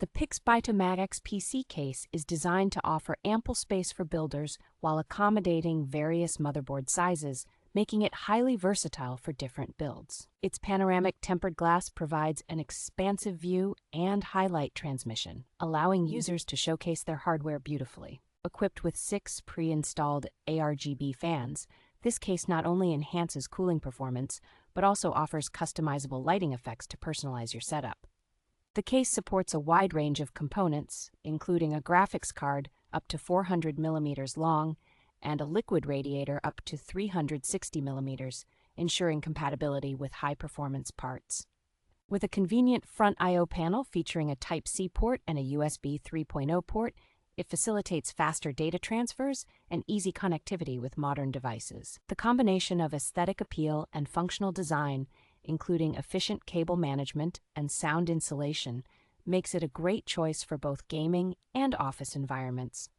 The Pixbyto MATX PC case is designed to offer ample space for builders while accommodating various motherboard sizes, making it highly versatile for different builds. Its panoramic tempered glass provides an expansive view and highlight transmission, allowing users to showcase their hardware beautifully. Equipped with 6 pre-installed ARGB fans, this case not only enhances cooling performance, but also offers customizable lighting effects to personalize your setup. The case supports a wide range of components, including a graphics card up to 400 mm long and a liquid radiator up to 360 mm, ensuring compatibility with high-performance parts. With a convenient front I/O panel featuring a Type-C port and a USB 3.0 port, it facilitates faster data transfers and easy connectivity with modern devices. The combination of aesthetic appeal and functional design, including efficient cable management and sound insulation, makes it a great choice for both gaming and office environments.